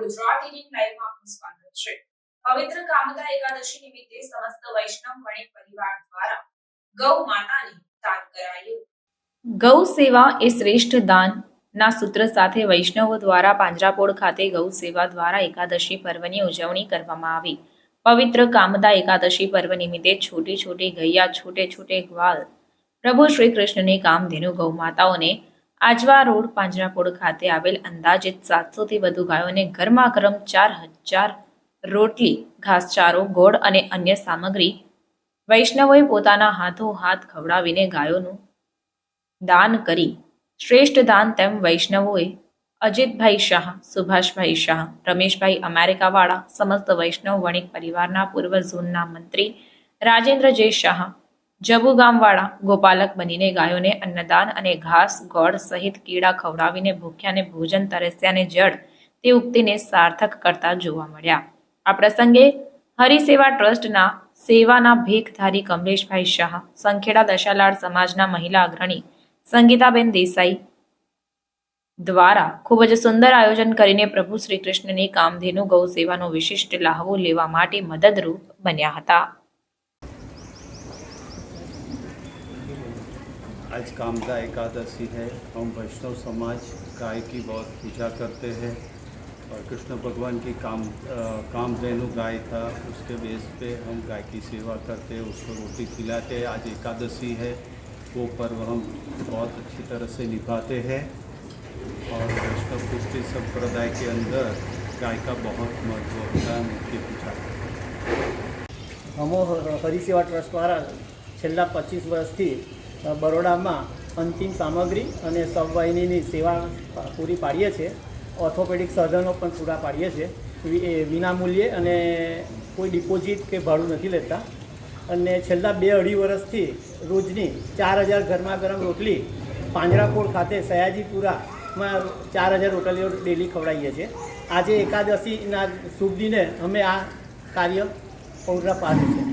ગુજરાત 18 લાઈવમાં આપનું સ્વાગત છે। પવિત્ર કામદા એકાદશી નિમિત્તે સમસ્ત વૈષ્ણવ વણિક પરિવાર દ્વારા ગૌ માતાને દાન કરાયું। ગૌ સેવા એ શ્રેષ્ઠ દાનના સૂત્ર સાથે વૈષ્ણવો દ્વારા પાંજરાપોળ ખાતે ગૌ સેવા દ્વારા એકાદશી પર્વની ઉજવણી કરવામાં આવી। પવિત્ર કામદા એકાદશી પર્વ નિમિત્તે છોટી છોટી ગૈયા છોટે છોટે ગ્વાલ પ્રભુ શ્રી કૃષ્ણની કામધેનુ ગૌ માતાઓને આજવા રોડ પાંજરાપોળ ખાતે આવેલ અંદાજિત 700 થી વધુ ગાયોને ગરમા ગરમ 4000 રોટલી, ઘાસચારો, ગોળ અને અન્ય સામગ્રી વૈષ્ણવોએ પોતાના હાથો હાથ ખવડાવીને ગાયોનું દાન કરી શ્રેષ્ઠ દાન તેમ વૈષ્ણવોએ અજીતભાઈ શાહ, સુભાષભાઈ શાહ, રમેશભાઈ અમેરિકાવાળા, સમસ્ત વૈષ્ણવ વણિક પરિવારના પૂર્વ ઝોનના મંત્રી રાજેન્દ્ર જે શાહ, જબુગામવાળા ગોપાલક બનીને ગાયોને અન્નદાન અને ઘાસ, ગોળ સહિત કીડા ખવડાવીને ભૂખ્યાને ભોજન, તરસ્યાને જળ તે ઉક્તિને સાર્થક કરતા જોવા મળ્યા। આ પ્રસંગે હરિસેવા ટ્રસ્ટના સેવાના ભીખધારી કમલેશભાઈ શાહ, સંખેડા દશાલાડ સમાજના મહિલા અગ્રણી સંગીતાબેન દેસાઈ દ્વારા ખૂબ જ સુંદર આયોજન કરીને પ્રભુ શ્રી કૃષ્ણની કામધેનુ ગૌ સેવાનો વિશિષ્ટ લાહવો લેવા માટે મદદરૂપ બન્યા હતા। आज कामदा एकादशी है। हम वैष्णव समाज गाय की बहुत पूजा करते हैं और कृष्ण भगवान की कामधेनु गाय था, उसके बेस पे हम गाय की सेवा करते हैं, उसको रोटी खिलाते हैं। आज एकादशी है, वो पर्व हम बहुत अच्छी तरह से निभाते हैं और वैष्णव पुष्टि संप्रदाय के अंदर गाय का बहुत महत्व होता है। उनकी पूजा अमो हरिसेवा ट्रस्ट द्वारा छेल्ला 25 वर्षथी बरोडामां अंतिम सामग्री અને સબવાહિનીની સેવા પૂરી પાડીએ છીએ। ઓર્થોપેડિક સાધનો પણ પૂરા પાડીએ છીએ વિનામૂલ્યે અને કોઈ ડિપોઝિટ કે ભાડું નથી લેતા। અને છેલ્લા 2-2.5 વર્ષથી રોજની 4000 ગરમા ગરમ રોટલી પાંજરાપોળ ખાતે સયાજીપુરામાં 4000 રોટલીઓ ડેલી ખવડાવીએ છીએ। આજે એકાદશીના શુભ દિને અમે આ કાર્ય પૂરા પાડીએ છીએ।